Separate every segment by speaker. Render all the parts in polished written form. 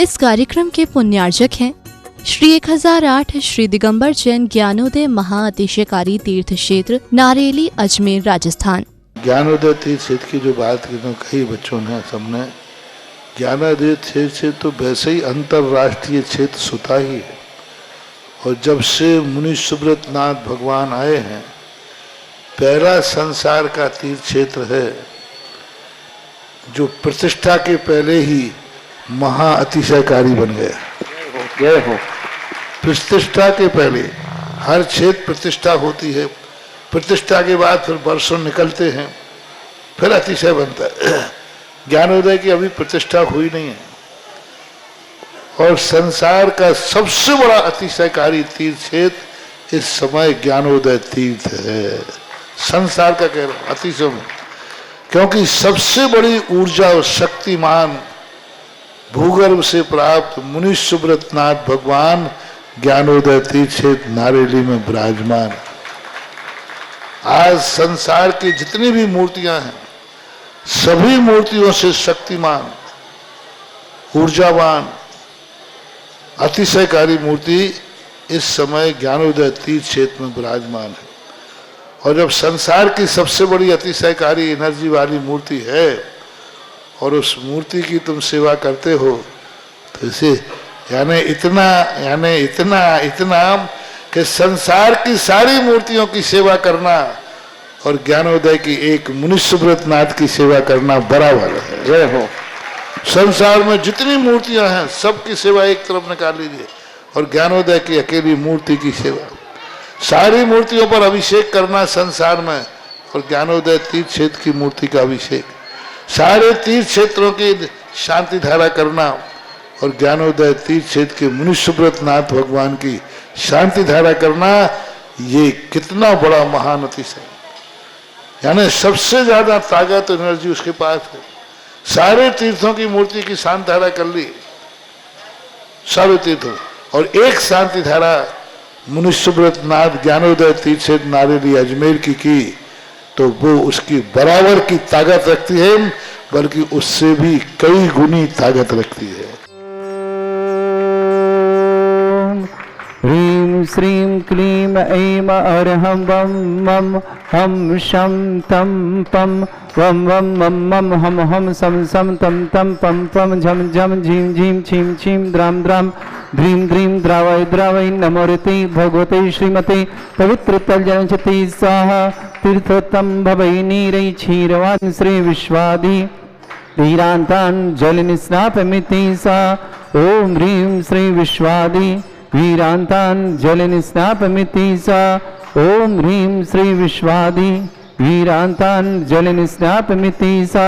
Speaker 1: इस कार्यक्रम के पुण्यार्जक हैं श्री 1008 श्री दिगंबर जैन ज्ञानोदय महाअतिशयकारी तीर्थ क्षेत्र नारेली अजमेर राजस्थान।
Speaker 2: ज्ञानोदय तीर्थ क्षेत्र की जो बात की तो कई बच्चों ने सबने ज्ञानोदय क्षेत्र से तो वैसे ही अंतर्राष्ट्रीय क्षेत्र सुता ही है। और जब से मुनि सुब्रत नाथ भगवान आए हैं, पहला संसार का तीर्थ क्षेत्र है जो प्रतिष्ठा के पहले ही महाअतिशयकारी बन गया। जय हो। प्रतिष्ठा के पहले हर क्षेत्र प्रतिष्ठा होती है, प्रतिष्ठा के बाद फिर वर्षों निकलते हैं, फिर अतिशय बनता है। ज्ञानोदय की अभी प्रतिष्ठा हुई नहीं है और संसार का सबसे बड़ा अतिशयकारी तीर्थ क्षेत्र इस समय ज्ञानोदय तीर्थ है। संसार का कह रहा हूं अतिशय में, क्योंकि सबसे बड़ी ऊर्जा और शक्तिमान भूगर्भ से प्राप्त मुनि सुब्रत नाथ भगवान ज्ञानोदय तीर्थ क्षेत्र नारेली में विराजमान। आज संसार की जितनी भी मूर्तियां हैं, सभी मूर्तियों से शक्तिमान, ऊर्जावान, अतिशयकारी मूर्ति इस समय ज्ञानोदय तीर्थ क्षेत्र में विराजमान है। और जब संसार की सबसे बड़ी अतिशयकारी एनर्जी वाली मूर्ति है और उस मूर्ति की तुम सेवा करते हो, तो इसे यानी इतना कि संसार की सारी मूर्तियों की सेवा करना और ज्ञानोदय की एक मुनि सुब्रत नाथ की सेवा करना बराबर है। जय हो। संसार में जितनी मूर्तियां हैं सबकी सेवा एक तरफ निकाल लीजिए और ज्ञानोदय की अकेली मूर्ति की सेवा। सारी मूर्तियों पर अभिषेक करना संसार में और ज्ञानोदय तीर्थ क्षेत्र की मूर्ति का अभिषेक। सारे तीर्थ क्षेत्रों की शांति धारा करना और ज्ञानोदय तीर्थ क्षेत्र के मुनि सुब्रत नाथ भगवान की शांति धारा करना, ये कितना बड़ा महान अतिशय। यानी सबसे ज्यादा ताकत एनर्जी उसके पास है। सारे तीर्थों की मूर्ति की शांति धारा कर ली, सारे तीर्थों, और एक शांति धारा मुनि सुब्रत नाथ ज्ञानोदय तीर्थ क्षेत्र नारेली अजमेर की तो वो उसकी बराबर की ताकत रखती है, बल्कि उससे भी कई गुनी ताकत रखती है।
Speaker 3: ह्रीं श्रीं क्लीं ऐं अरहं वं मं हम शं तं पं वं वं मं मं हम हम सं सं तं तं पं पं झं झं झीं झीं छीं छीं द्रां द्रां ध्रीं ध्रीं द्रावय द्रावय नमोरति भगवते श्रीमते पवित्र तलजनचति स्वाहा तीर्थोत्तम भवै नीरै क्षीरवान् श्री विश्वादि धीरान्तान् जलनिस्नापमिति सा। ओम ह्रीं श्री विश्वादि वीरान्तान् जलनिस्नापमिति सा। ओम ह्रीं श्री विश्वादि वीरान्तान् जलनिस्नापमिति सा।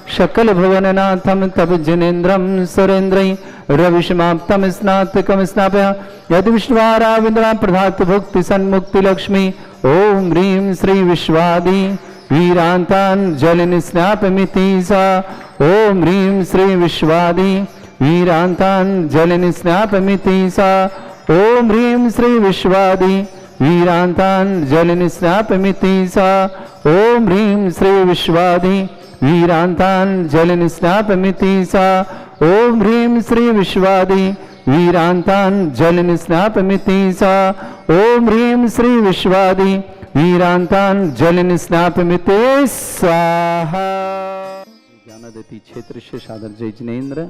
Speaker 3: शकल भुवननाथं तव जनेन्द्रं सुरेन्द्रै रविशमाप्तम स्नातकम स्नापय यद विष्णुवाराविंद्रा प्रधात भुक्ति सन्मुक्ति लक्ष्मी। ओम ह्रीं श्री विश्वादि वीरान्तान् जलनिस्नापमिति सा। ओम ह्रीं श्री विश्वादि वीरान्तान् जलनिस्नापमिति सा। ओम ह्रीं श्री विश्वादि वीरान्तान् जलनिस्नापमिति सा। ओम ह्रीं श्री विश्वादि वीरान्तान् जलनिस्नापमिति सा। ओम ह्रीं श्री विश्वादि वीरान्तान् जलनिस्नापमिति सा। ओम ह्रीं श्री विश्वादि वीरान्तान् जलनिस्नापमिति स्वाहा। ज्ञानोदय क्षेत्र से सादर जय जिनेन्द्र।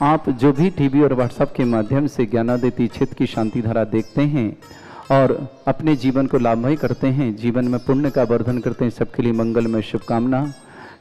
Speaker 3: आप जो भी टीवी और व्हाट्सएप के माध्यम से ज्ञानोदय क्षेत्र की शांति धारा देखते हैं और अपने जीवन को लाभमय करते हैं, जीवन में पुण्य का वर्धन करते हैं, सबके लिए मंगलमय शुभकामना।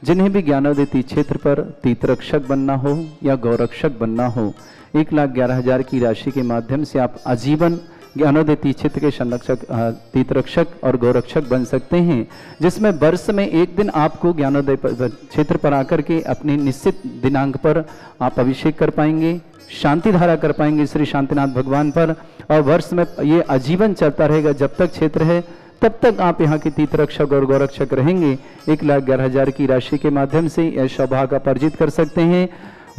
Speaker 3: जिन्हें भी ज्ञानोदय क्षेत्र पर तीर्थरक्षक बनना हो या गौरक्षक बनना हो, 1,11,000 की राशि के माध्यम से आप आजीवन ज्ञानोदय क्षेत्र के संरक्षक, तीर्थरक्षक और गौरक्षक बन सकते हैं, जिसमें वर्ष में एक दिन आपको ज्ञानोदय क्षेत्र पर आकर के अपने निश्चित दिनांक पर आप अभिषेक कर पाएंगे, शांति धारा कर पाएंगे श्री शांतिनाथ भगवान पर। और वर्ष में ये आजीवन चलता रहेगा, जब तक क्षेत्र है तब तक आप यहाँ के तीर्थरक्षक और गौरक्षक रहेंगे। 1,11,000 की राशि के माध्यम से यह सौभाग्य आप अर्जित कर सकते हैं।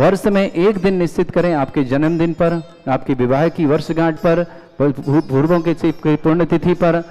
Speaker 3: वर्ष में एक दिन निश्चित करें, आपके जन्मदिन पर, आपके विवाह की वर्षगांठ पर, पूर्वों के पुण्यतिथि पर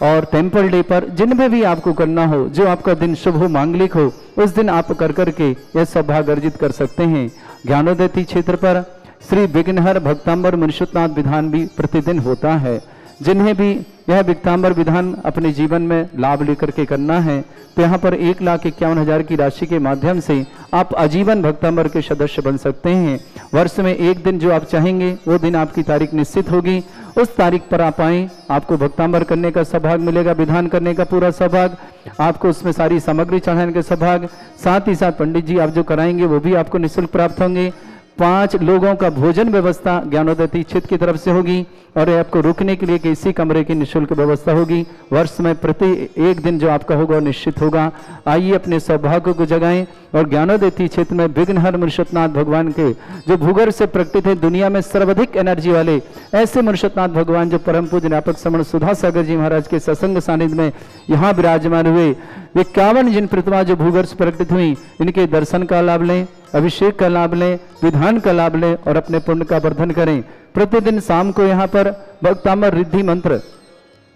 Speaker 3: और टेम्पल डे पर, जिनमें भी आपको करना हो, जो आपका दिन शुभ हो, मांगलिक हो, उस दिन आप कर करके यह सौभाग्य अर्जित कर सकते हैं। ज्ञानोदय क्षेत्र पर श्री विघ्नहर भक्तांबर मुनिषुतनाथ विधान भी प्रतिदिन होता है। जिन्हें भी यह भक्तांबर विधान अपने जीवन में लाभ लेकर के करना है तो यहाँ पर 1,51,000 की राशि के माध्यम से आप आजीवन भक्तांबर के सदस्य बन सकते हैं। वर्ष में एक दिन जो आप चाहेंगे वो दिन आपकी तारीख निश्चित होगी, उस तारीख पर आप आएँ, आपको भक्तांबर करने का सौभाग्य मिलेगा, विधान करने का पूरा सौभाग्य, आपको उसमें सारी सामग्री चढ़ाने का सौभाग्य, साथ ही साथ पंडित जी आप जो कराएंगे वो भी आपको निःशुल्क प्राप्त होंगे। 5 लोगों का भोजन व्यवस्था ज्ञानोदय तीर्थ की तरफ से होगी और आपको रुकने के लिए किसी कमरे की निःशुल्क व्यवस्था होगी। वर्ष में प्रति एक दिन जो आपका होगा निश्चित होगा। आइए अपने सौभाग्य को जगाएं और ज्ञानोदय तीर्थ क्षेत्र में विघ्नहर मुनिषुतनाथ भगवान के जो भूगर्भ से प्रकटित है, दुनिया में सर्वाधिक एनर्जी वाले ऐसे मुनिषुतनाथ भगवान जो परम पूज्य ज्ञापक श्रमण सुधा सागर जी महाराज के सत्संग सानिध्य में यहाँ विराजमान हुए, 51 जिन प्रतिमा जो भूगर्भ से प्रकटित हुई, इनके दर्शन का लाभ लें, अभिषेक का लाभ लें, विधान का लाभ लें और अपने पुण्य का वर्धन करें। प्रतिदिन शाम को यहाँ पर भक्तांबर रिद्धि मंत्र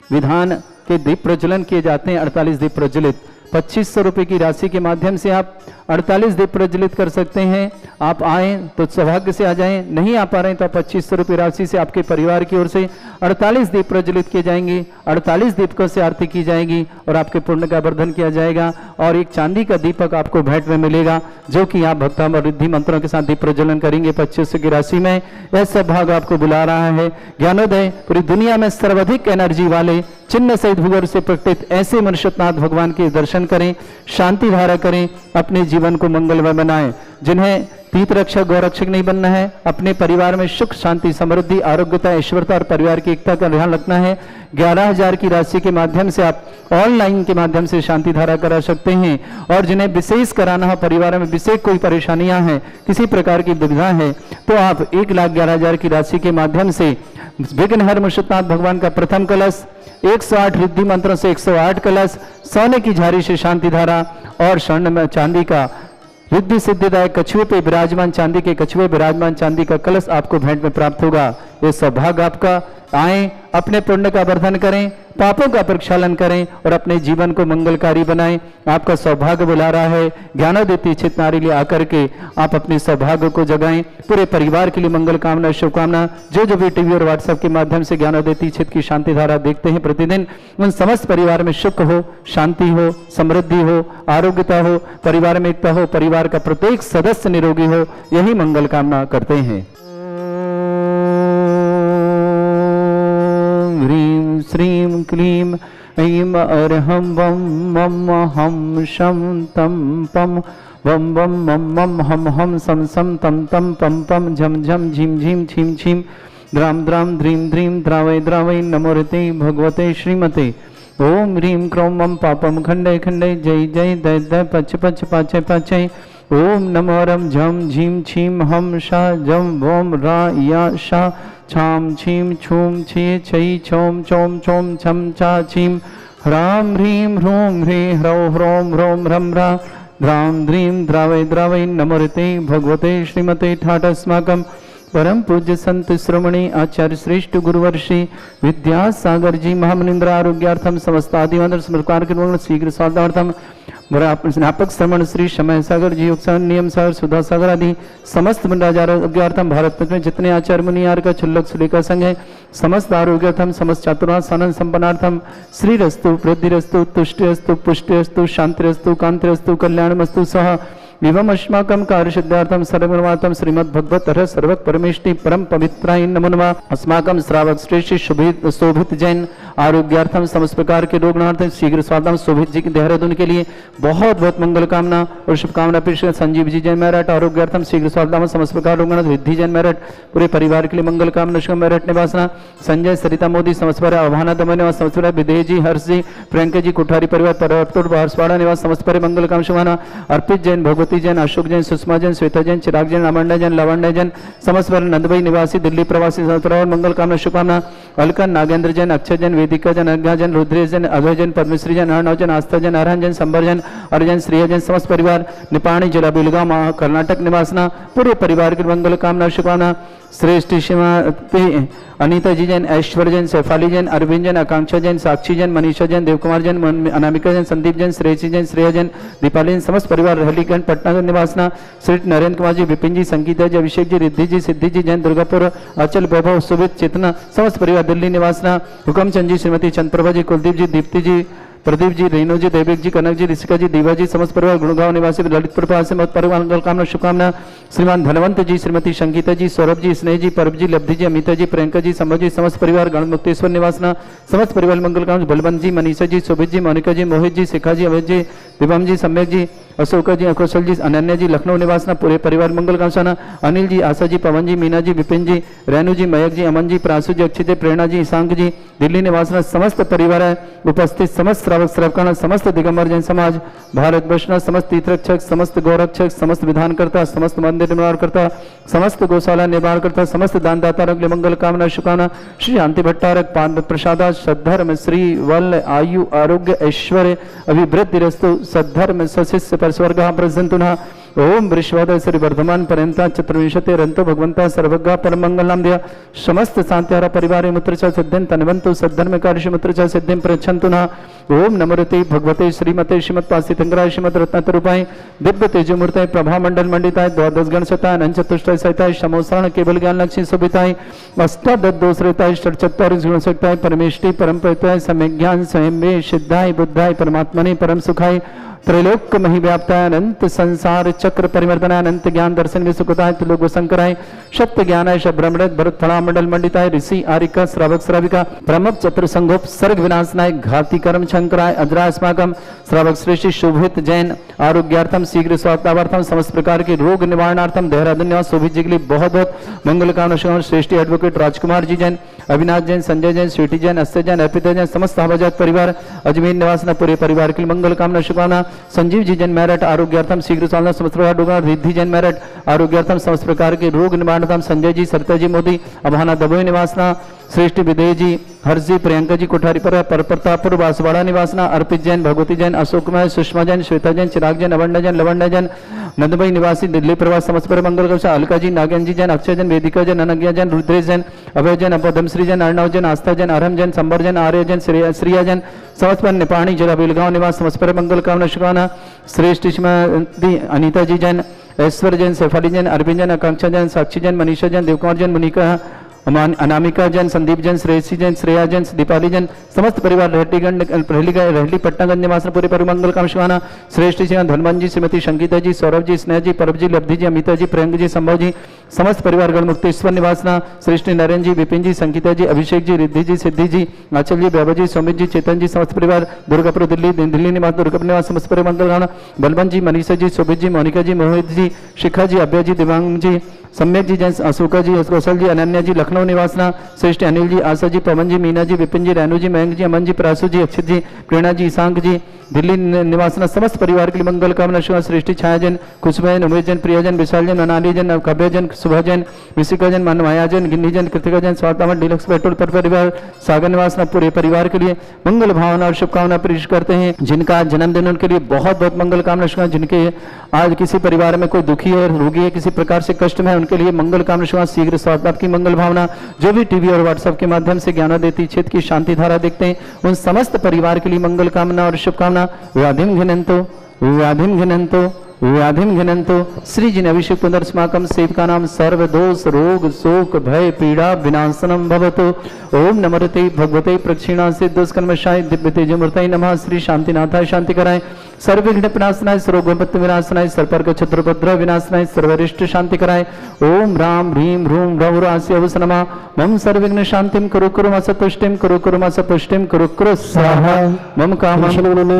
Speaker 3: विधान के दीप प्रज्वलन किए जाते हैं। 48 दीप प्रज्वलित 2500 रुपये की राशि के माध्यम से आप 48 दीप प्रज्वलित कर सकते हैं। आप आएँ तो सौभाग्य से आ जाएं, नहीं आ पा रहे हैं तो 2500 रुपये राशि से आपके परिवार की ओर से 48 दीप प्रज्वलित किए जाएंगे, 48 दीपकों से आरती की जाएगी और आपके पुण्य का वर्धन किया जाएगा और एक चांदी का दीपक आपको भेंट में मिलेगा जो कि आप भक्तांबर रिद्धि मंत्रों के साथ दीप प्रज्वलन करेंगे 2500 की राशि में। यह सौभाग्य आपको बुला रहा है। ज्ञानोदय पूरी दुनिया में सर्वाधिक एनर्जी वाले चिन्ह सहित भूगर्भ से प्रकटित ऐसे मुनिषुतनाथ भगवान के दर्शन करें, शांति धारा करें, अपने जीवन को मंगलमय बनाएं। जिन्हें तीर्थ रक्षक गौरक्षक नहीं बनना है, अपने परिवार में सुख शांति समृद्धि आरोग्यता ऐश्वर्यता और परिवार की एकता का ध्यान रखना है, 11,000 की राशि के माध्यम से आप ऑनलाइन के माध्यम से शांति धारा करा सकते हैं। और जिन्हें विशेष कराना हो, परिवार में विशेष कोई परेशानियां हैं, किसी प्रकार की दुविधा है, तो आप 1,11,000 की राशि के माध्यम से विघ्नहर मुनिषुतनाथ भगवान का प्रथम कलश, 108 रिद्धि मंत्रों से 108 कलश, सोने की झारी से शांति धारा और स्वर्ण में चांदी का रिद्धि सिद्धिदायक कछुए पे विराजमान चांदी के कछुए विराजमान चांदी का कलश आपको भेंट में प्राप्त होगा। ये सौभाग्य आपका। आए, अपने पुण्य का वर्धन करें, पापों का प्रक्षालन करें और अपने जीवन को मंगलकारी बनाएं। आपका सौभाग्य बुला रहा है। ज्ञानोदय तीर्थ नारियल आकर के आप अपने सौभाग्य को जगाएं। पूरे परिवार के लिए मंगल कामना शुभकामना। जो भी टीवी और व्हाट्सएप के माध्यम से ज्ञानोदय तीर्थ की शांति धारा देखते हैं प्रतिदिन, उन समस्त परिवार में सुख हो, शांति हो, समृद्धि हो, आरोग्यता हो, परिवार में एकता हो, परिवार का प्रत्येक सदस्य निरोगी हो, यही मंगल कामना करते हैं। ह्रीं श्रीं क्लीं ऐं अर्हं वं मम हम शं तं पं वं वं मं मं हम हम सं सं तं तं पं पं झं झं झीं झीं छीं छीं द्रां द्रां द्रीं द्रीं द्रावै द्रावै नमोरते भगवते श्रीमते। ओम ह्रीं क्रों मं पापं खंडे खंडे जय जय दय दय पच पच पाचय पाचय। ओम नमो रम झम झीं छीं हम शा जम वोम रा या शा छाम छीं छूम छे छई छोम चोम चोम छम चा छीं ह्रां ह्रीं ह्रूं ह्रीं ह्रौं ह्रौं ह्रौं ह्रं ह्रा द्रां द्रीं द्रावै द्रावै नमोरते भगवते श्रीमते। ठाटस्माकं परम पूज्य संत श्रमणी आचार्य श्रेष्ठ गुरुवर्षि विद्यासागर जी महामनिंद्र आरोग्यार्थम समस्त आदिवादर समर्पण के शीघ्र साधार्थम स्नापक श्रमण श्री समय सागर जी योग नियम सागर सुधा सागर आदि समस्त मंडराज आरोग्यार्थम भारत में जितने आचार्य मुनियार का छुल्लक सुलेखा संघ है समस्त आरोग्यार्थम समस्त चातुर्मास सानंद संपन्नार्थम श्री रस्तु वृद्धिरस्तु तुष्टिरस्तु पुष्टिरस्तु शांतिरस्तु कांतिरस्तु कल्याणमस्तु सह विवम अस्माकं कार्यसिद्धार्थम सर्वगुणवार्थम श्रीमद् भगवत रस सर्वक परमेष्टि परम पवित्राय नमो नमः। अस्माकं श्रावक श्रेष्ठ शोभित जैन आरोग्यार्थम समस्त प्रकार के रोगनार्थ शीघ्र स्वागतम। शोभित जी के देहरादून के लिए बहुत बहुत मंगल कामना और शुभकामना पेश। संजीव जी जैन मेरठ आरोग्यार्थम शीघ्र स्वागतम। समस्त प्रकार रोगनाथ रिद्धि जैन मेरठ पूरे परिवार के लिए मंगल कामना शुभ मेरठ निवासना। संजय सरिता मोदी समस्त पर आह्वाना दमन समस्त पर विदेह जी हर्ष जी प्रियंका जी कोठारी परिवार पर हर्षवाड़ा निवास समस्त पर मंगल काम शुभाना। अर्पित जैन भगवती जैन अशोक जैन सुषमा जैन श्वेता जैन चिराग जैन अमंडा जैन लवंडा जैन समस्त पर नंदभाई निवासी दिल्ली प्रवासी और मंगल कामना शुभकामना। अलकन नागेंद्र जैन अक्षय जैन वेदिका जैन अज्ञा जैन रुद्रेश जैन अभय जैन पद्मश्री जैन अर्णव जैन आस्था जैन अरहन जैन संबर जैन अर्जन श्रेय जैन समस्त परिवार निपाणी जिला बेलगांव कर्नाटक निवासना पूरे परिवार की मंगल कामना शुभकामना। श्रेष्ठ श्रीमती अनीता जी जैन ऐश्वर्य जैन सैफाली जैन अरविंद जैन आकांक्षा जैन साक्षी जैन मनीषा जैन देवकुमार जैन अनामिका जैन संदीप जैन श्रेयसी जैन श्रेया जैन दीपाली जैन समस्त परिवार रहलीगंज पटनागर निवासना श्री नरेंद्र कुमार जी, विपिन जी, संगीता जी, अभिषेक जी, रिद्धि जी, सिद्धि जी जैन, दुर्गापुर, अचल, वैभव, सुबित, चेतना समस्त परिवार दिल्ली निवासना, हुकमचंद जी, श्रीमती चंद्रप्रभा जी, कुलदीप जी, दीप्ति जी, प्रदीप जी, रेणु जी, देविक जी, कनक जी, ऋषिका जी, दीवा जी, समस्त परिवार गुड़गांव निवासी ललितपुर से मत परिवार मंगल कामना शुभकामना। श्रीमान धनवंत जी, श्रीमती संगीता जी, सौरभ जी, स्नेह जी, परब जी, लब्धि जी, अमिता जी, प्रियंका जी, संभव जी, समस्त परिवार गणमुक्तेश्वर निवासना, समस्त परिवार मंगल कामना। बलवंत जी, मनीषा जी, शोभित जी, मोनिका जी, मोहित जी, शिखा जी, अवैध जी, दिवम जी, सम्यक जी, अशोका जी, अकौशल जी, अनन्या जी, लखनऊ निवासना, पूरे परिवार मंगल कामना। अनिल जी, आशा जी, पवन जी, मीना जी, विपिन जी, रेणु जी, मयक जी, अमन जी, प्रासु जी, अक्षित जी, प्रेरणा जी, ईशांक जी, दिल्ली निवासना, समस्त परिवार है उपस्थित समस्त श्रावक श्रावकाना, समस्त दिगंबर जैन समाज, भारत वर्षना, समस्त तीर्थरक्षक, समस्त गौरक्षक, समस्त विधानकर्ता, समस्त मंदिर निर्माणकर्ता, समस्त गौशाला निर्माणकर्ता, समस्त दानदाता अगले मंगल कामना शुभकामना। श्री शांति भट्टारक पाद प्रसादा सद्धर्म श्री वल आयु आरोग्य ऐश्वर्य अभिवृद्धि रस्तु सद्धर्म सशिष्य पर स्वर्ग प्रसन्ना। ओम वृषवाद श्री वर्धमान पर्यंता चतुर्विंशति रंतो भगवंता सर्वज्ञ परम मंगल नाम दिया समस्त शांतिहारा परिवार मुत्रचा सिद्धिं तनवंतु सद्धर्म कार्य मुत्रचा सिद्धिं प्रच्छन्तु न। ओम नमोते भगवते श्रीमते श्रीमद पासितंगराय श्रीमद रत्नतरूपाय दिव्य तेजोमूर्ताय प्रभा मंडल मंडिताय द्वादश गण सताय अनंत चतुष्टय सहिताय समोसरण केवल ज्ञान लक्ष्मी शोभिताय अष्टादश दोषरिताय षट्चत्वारिश गुण सहिताय परमेष्टि परम प्रत्यय सम्यक ज्ञान स्वयं में सिद्धाय बुद्धाय परमात्मने परम सुखाय त्रैलोक मही व्याप्ताय अनंत संसार चक्र परिवर्तनाय अनंत ज्ञान दर्शन में सुखताय त्रिलोक शंकराय सत्य ज्ञानाय शब्रमृत भरत फला मंडल मंडिताय ऋषि आरिका श्रावक श्राविका प्रमुख चतुर संगोप सर्ग विनाशनाय घाती कर्म शंकराय अजरास्माकम श्रावक श्रेष्ठी शोभित जैन आरोग्यार्थम शीघ्र स्वास्थ्यार्थम समस्त प्रकार के रोग निवारणार्थम देहरादून निवास शोभित जी के लिए बहुत बहुत मंगल कामना। श्रेष्ठी एडवोकेट राजकुमार जी जैन, अविनाश जैन, संजय जैन, स्वीटी जैन, अस्य जैन, अर्पिता जैन, समस्त हवाजात परिवार अजमेर निवासना पूरे परिवार के लिए मंगल कामना शुभकामना। संजीव जी जैन मेरठ आरोग्यार्थम शीघ्र चालना समस्त प्रकार डोगा। रिद्धि जैन मेरठ आरोग्यार्थम समस्त प्रकार के रोग निवारणार्थम। संजय जी, सरिता जी मोदी अभाना दबोई निवासना। श्रेष्ठ विदय जी, हर्ष जी, प्रियंका जी कोठारी पर प्रतापपुर बांसवाड़ा निवासना। अर्पित जैन, भगवती जैन, अशोकमय, सुषमा जैन, श्वेता जैन, चिराग जैन, अवंडा जैन, लवंडा जैन, नंदभाई निवासी दिल्ली प्रवास समस्त पर मंगल कक्षा। अलका जी, नागन जी जैन, अक्षय जैन, वेदिका जैन, अनज्ञा जैन, रुद्रेश जैन, अभय जैन, पदमश्री जैन, अर्णव जैन, आस्था जैन, अरहम जैन, संबर जैन, आर्य जैन, श्रिया जैन, समस्त पर निपाणी जिला बेलगांव निवास समस्त पर मंगल कामना शुभकामना। श्रेष्ठ श्रीमती अनीता जी जैन, ऐश्वर्य जैन, सैफाली जैन, अरविंद जैन, आकांक्षा जैन, साक्षी जैन, मनीषा जैन, देवकुमार जैन, मुनिका अनामिका जैन, संदीप जैन, श्रेयसी जैन, श्रेया जैन, दीपाली जैन, समस्त परिवार रहली पटनागंज निवास पूरे पर मंगल कामना शुभकामना। श्रेष्ठ जी धनवंत जी, श्रीमती संगीता जी, सौरभ जी, स्नेह जी, परब जी, लब्धि जी, अमिता जी, प्रियंक जी, संभव जी, समस्त परिवार गणमुक्तेश्वर निवासना। श्रेष्ठ नरेंद्र जी, विपिन जी, संगीता जी, अभिषेक जी, रिद्धि जी, सिद्धि जी, आचल जी, वैभव जी, सौमित जी, चेतन जी, समस्त परिवार दुर्गापुर दिल्ली निवास दुर्गापुर निवास समस्त परिवार मंगल कामना। बलवंत जी, मनीषा जी, शोभित जी, मोनिका जी, मोहित जी, शिखा जी, अभय जी, दिव्यांग जी, सम्यक जी जैन, अशोका जी, कौशल जी, अनन्या जी, लखनऊ निवासना। श्रेष्ठ अनिल जी, आशा जी, पवन जी, मीना जी, विपिन जी, रेणु जी, मयंक जी, अमन जी, प्रासु जी, अक्षित जी, प्रेरणा जी, ईशांक जी, दिल्ली निवासना समस्त परिवार के लिए मंगल कामना शुभ। सृष्टि छाया जैन, खुशबा जैन, उमेश जैन, प्रिया जैन, विशाल जैन, मनाली जैन, कव्य जैन, सुभा जैन, ऋषिका जैन, माया जैन, गिन्नी जैन, कृतिका जैन, स्वास्थ्य डिलक्स पेट्रोल पर परिवार सागर निवासना पूरे परिवार के लिए मंगल भावना और शुभकामना पेश करते हैं। जिनका जन्मदिन उनके लिए बहुत बहुत मंगल कामना शुभ। जिनके आज किसी परिवार में कोई दुखी है, रोगी है, किसी प्रकार से कष्ट में है, उनके लिए मंगल कामना शुभ। शीघ्र स्वास्थ्य की मंगल भावना। जो भी टीवी और व्हाट्सएप के माध्यम से ज्ञान देती क्षेत्र की शांति धारा देखते हैं, उन समस्त परिवार के लिए मंगल कामना और शुभकामना। व्याधिम घिनंतो श्री जिन अभिषेक पुनर्स्माकम सेवका नाम सर्व दोष रोग शोक भय पीड़ा विनाशनम भवतु। ओम नमोते भगवते प्रक्षिणा से दुष्कर्मशाय दिव्य तेजमूर्तये नमः। श्री शांतिनाथाय शांति कराय, सर्वविघ्न विनाशनाय, सर्वोपत्ति विनाशनाय, सर्पर्क छत्रपद्र विनाशनाय, सर्वरिष्ट शांति कराय। ओम राम ह्रीम ह्रूम रहुरास्य अवसनमा मम सर्वविघ्न शांतिम कुरु कुरु मास तुष्टिम कुरु कुरु मास पुष्टिम कुरु कुरु स्वाहा। मम कामं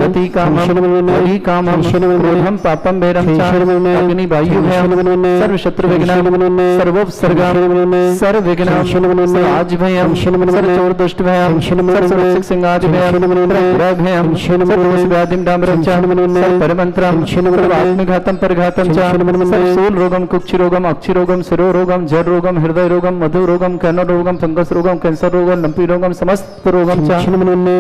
Speaker 3: गति कामं हरि कामं क्रोधं पापं भैरं च अग्नि वायु भयं सर्व शत्रु विघ्नं सर्वोपसर्गं सर्व विघ्नं सर्वाज भयं सर्व चोर दुष्ट भयं सर्व सुरक्षक सिंहादि भयं ग्रह भयं सर्व व्याधिं डामरं च सर्व परमंत्रं सर्व आत्मघातं परघातं च सर्व शूल रोगं कुक्षि रोगं अक्षि रोगं शिरो रोगं जड़ रोगं हृदय रोगं मधु रोगं कर्ण रोगं फंगस रोगं कैंसर रोगं लंपी रोगं समस्त रोगं च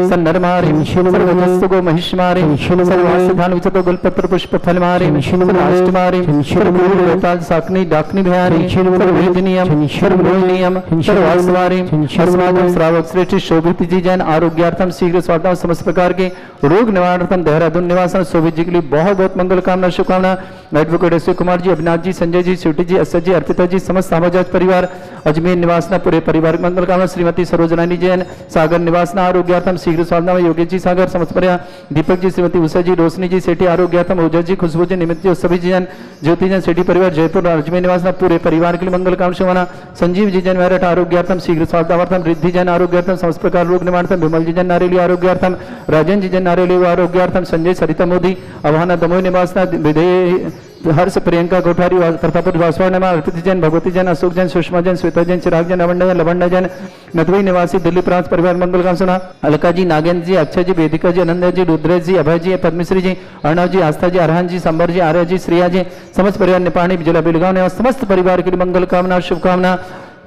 Speaker 3: सन्नरमारिं सर्वजस्तुगो महिष्मारिं सर्वासिधान विचतो गुलपत्र पुष्प फलमारिं सर्वाष्टमारिं सर्वताल साकनी डाकनी भयारिं सर्ववेदनीयं सर्वलोलनीयं सर्वास्वारिं अस्माकं श्रावक श्रेष्ठ शोभित जी जैन आरोग्यार्थम शीघ्र स्वास्थ्य समस्त प्रकार के रोग निवारणार्थम देहरादून निवास निवासन शोभित जी के लिए बहुत बहुत मंगल कामना शुभकामना। एडवोकेट अशोक कुमार जी, अविनाश जी, संजय जी, स्वीटी जी, असद जी, अर्पिता जी, समस्त सामाजाज परिवार, अजमेर निवासना पूरे परिवार की मंगल कामना। श्रीमती सरोजनानी जैन, सागर निवासना आरोग्यार्थम शीघ्र स्वास्थ्य, योगेश जी सागर समस्त परिवार, दीपक जी, श्रीमती उषा जी, रोशनी जी सेठी आरोग्यार्थम, ओजस जी, खुशबू जी, निमित जी, सभी जैन, ज्योति जैन सेठी परिवार जयपुर अजमेर निवासना पूरे परिवार के लिए मंगल कामना शुभकामना। संजीव जी जैन मेरठ आरोग्यार्थम शीघ्र स्वास्थ्यर्थम, रिद्धि जैन आरोग्यार्थम, समस्त प्रकार रोग निवारणार्थम, विमल जी जैन नारेली आरोग्यार्थम, राजन जी जैन नारेली आरोग्यार्थम, संजय सरिता मोदी अभाना दमोह निवासना, विधेय हर्ष प्रियंका कोठारी प्रतापुर वासवान, अर्पित जैन, भगवती जैन, अशोक जैन, सुषमा जैन, श्वेता जैन, चिराग जैन, अवंडा जैन, लवंडा जैन, नदवई निवासी दिल्ली प्रांत परिवार मंगल काम सुना। अलका जी, नागेंद्र जी, अक्षय जी, वेदिका जी, अनंत जी, रुद्रेश जी, अभय जी, पद्मश्री जी, अर्णव जी, आस्था जी, अरहन जी, संबर जी, आर्य जी, श्रेया जी, समस्त परिवार निपाणी जिला बेलगांव ने समस्त परिवार के लिए मंगल कामना शुभकामना।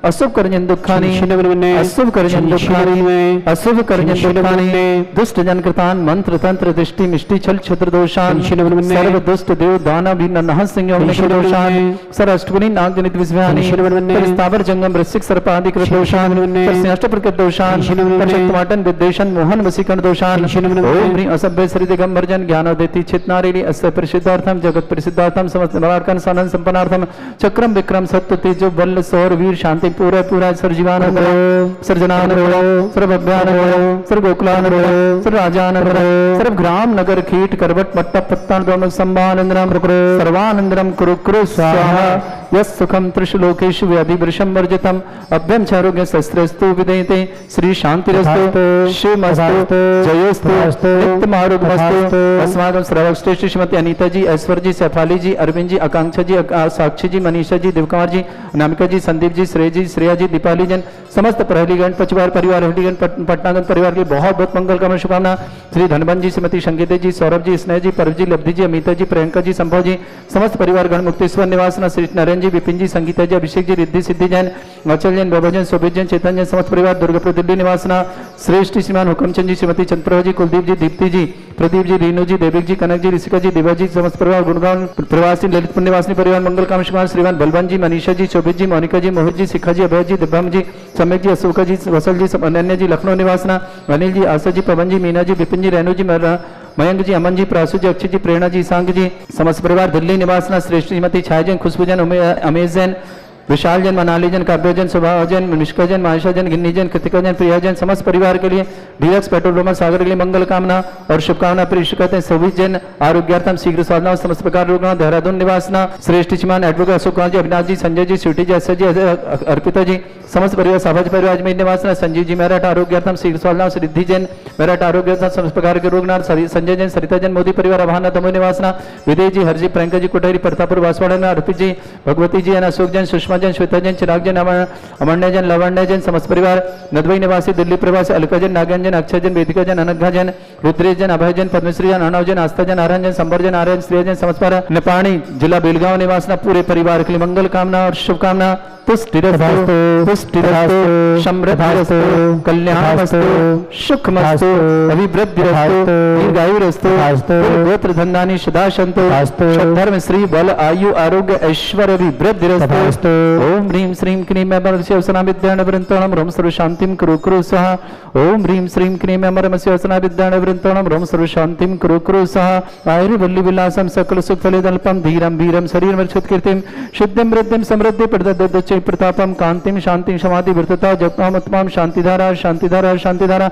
Speaker 3: अशुभ करजन दुखानी, अशुभ करजन दुखानी, अशुभ करजन दुखानी, दुष्ट जन कृतान मंत्र तंत्र दृष्टि मिष्टि छल छत्र दोषान, सर्व दुष्ट देव दानव भी नरह सिंह दोषान, सर अष्टगुणी नाग जनित विस्व्यानि, स्थावर जंगम वृश्चिक सर्पादि कृत दोषान, अष्ट प्रकृत दोषान, शक्तमाटन विद्वेषण मोहन वसीकरण दोषान, ओम ह्रीं असभ्य श्री दिगंबर जन ज्ञानोदयति चित्नारेली अस्य प्रसिद्धार्थम जगत प्रसिद्धार्थम समस्त निवारकन सानंद संपन्नार्थम चक्रम विक्रम सत्य तेजो बल सौर वीर शांति पूरा पूरा सर्जीवान सर्जनान सर्वभ्यान सर्वगोकुलान सर्वराजान सर्वग्राम नगर कीट करवट मट्टा पत्तान दोनक संभानंदरम सर्वानंदरम कुरु कुरु स्वाहा यस सुखम त्रिशलोकेषु व्याधि वृषम वर्जितम अभ्यम चारोग्य शस्त्रस्तु विदेते श्री शांतिरस्तु शिवमस्तु जयोस्तु नित्यमारोग्यमस्तु। अस्माकं श्रवश्रेष्ठ श्रीमती अनीता जी, ऐश्वर्य जी, सैफाली जी, अरविंद जी, आकांक्षा जी, साक्षी जी, मनीषा जी, दिवकुमार जी, अनामिका जी, संदीप जी, श्रेय जी, श्रेया जी, दीपाली जन, समस्त प्रहलीगण पचवार परिवार हल्दीगण पटनागंज परिवार के बहुत बहुत मंगल कामना शुभकामना। श्री धनबन जी, श्रीमती संगीता जी, सौरभ जी, स्नेह जी, परव जी, लब्धि जी, अमिता जी, प्रियंका जी, संभव जी, समस्त परिवार गण मुक्तेश्वर निवासना, श्री नरेंद्र जी, विपिन जी, संगीता जी, अभिषेक जी, रिद्धि सिद्धि जैन, अचल जैन, बाबा जैन, शोभित जैन, चेतन जैन, समस्त परिवार दुर्गापुर दिल्ली निवासना, श्रेष्ठ श्रीमान हुकमचंद जी, श्रीमती चंद्रप्रभा जी, कुलदीप जी, दीप्ति जी, प्रदीप जी, रीनू जी, देविक जी, कनक जी, ऋषिका जी, देवा जी, समस्त परिवार गुणगांव प्रवासी ललितपुर निवासी परिवार मंगल काम शुभकामना। श्रीमान बलवन जी, मनीषा जी, शोभित जी, मोनिका जी, मोहित जी, शिखा जी, अभय जी, दिव्यम जी, सम्यक जी, अशोका जी, वसल जी, अनन्या जी, लखनऊ निवासना, अनिल जी, आशा जी, पवन जी, मीना जी, विपिन जी, रेणु जी, मयंक जी, अमन जी, प्रासु जी, अक्षय जी, प्रेरणा जी, सांग जी, समस्त परिवार दिल्ली निवासना, श्रेष्ठ श्रीमती छाया जैन, खुशबू जैन, अमेश जैन, विशाल जन, मनाली जन, काव्य जन, सुभाव जन, निष्का जन, मायशा जन, गिन्नी जन, कृतिका जन, प्रिया जन, समस्त परिवार के लिए डीलक्स पेट्रोल रोमा सागर के लिए मंगल कामना और शुभकामना प्रेषित करते हैं। सभी जन आरोग्यार्थम शीघ्र साधना समस्त प्रकार रोगना देहरादून निवासना, श्रेष्ठ श्रीमान एडवोकेट अशोक कुमार जी, अविनाश जी, संजय जी, स्वीटी जी, असद जी, अर्पिता जी, समस्त परिवार साभाज परिवार अजमेर निवासना, संजीव जी मेरठ आरोग्यार्थम शीघ्र साधना, रिद्धि जैन मेरठ आरोग्यार्थम समस्त प्रकार के रोगनाथ, संजय जैन, सरिता जैन, मोदी परिवार अभाना दमोह निवासना, विदय जी, हरजी, प्रियंका जी, कोठारी प्रतापुर वासवाड़ा, अर्पित जी, भगवती जी, अशोक जैन, सुषमा जैन, श्वेता जैन, चिराग जैन, अमण्य जैन, लवण्य जैन, समस्त परिवार नदवई निवासी दिल्ली प्रवासी, अलका जैन, नागन जैन, अक्षय जैन, वेदिका जैन, अनघा जैन, रुद्रेश जैन, अभय जैन, पद्मश्री जैन, अर्णव जैन, आस्था जैन, आर्यन जैन, संबर जैन, आर्यन, श्रेय जैन, समस्त परिवार निपाणी जिला बेलगांव निवासना पूरे परिवार के लिए मंगल कामना और शुभकामना। तुष्टिरस्तु पुष्टिरस्तु समृद्धिरस्तु कल्याणमस्तु सुखमस्तु अभिवृद्धिरस्तु दीर्घायुरस्तु गोत्र धन्यानि सदा सन्तु धर्म श्री बल आयु आरोग्य ऐश्वर्य अभिवृद्धिरस्तु। ओम ह्रीं श्रीं क्लीं अमरस्य वसना विद्याणवृन्तोणं रोम सर्व शांतिं कुरु कुरु सहा। ओम ह्रीं श्रीं क्लीं अमरस्य वसना विद्याणवृन्तोणं रोम सर्व शांतिं कुरु कुरु सहा। आयुर्वल्ली विलासं सकल सुख फलिदल्पं धीरं वीरं शरीरमर्षुत कीर्तिं सिद्धिं वृद्धिं समृद्धि प्रदद्दच्च प्रतापम कांतिम शांति समाधि वृतता जपनामत्माम शांतिधारा शांतिधारा शांतिधारा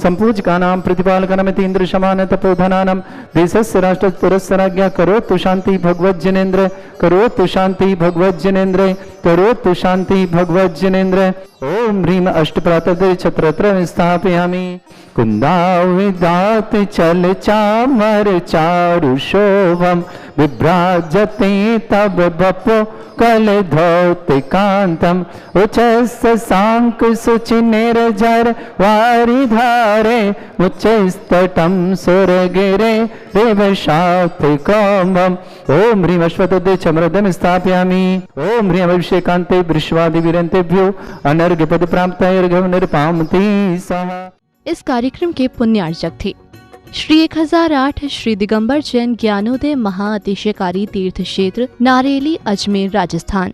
Speaker 3: संपूजका नाम प्रतिपालकनमिति इंद्र समान तपोधनानम देशस्य राष्ट्र पुरस्सराज्ञा करोतु शांति भगवत जनेन्द्र करोतु शांति भगवत जनेन्द्र करोतु शांति भगवत जनेन्द्र। ओम ह्रीं अष्टप्रातः छत्रत्र स्थापयामि कुन्दाविदात चल चामर चारु शोभम विभ्राजते तब बपो कल धौति कांतम उच्चस सांक सुचि निर्जर वारिधारे मुच्चस्तटम सुरगिरे रेवशाति कौमम। ओम ह्रीं अश्वतदे चमरदम स्थापयामि। ओम ह्रीं अभिषेकान्ते वृषवादि वीरन्तेभ्यो अनर्घ्य पद प्राप्तैर्घ्यं निर्पामति सहा।
Speaker 1: इस कार्यक्रम के पुण्यार्चक थे श्री 1008 श्री दिगंबर जैन ज्ञानोदय महाअतिशयकारी तीर्थ क्षेत्र नारेली अजमेर राजस्थान।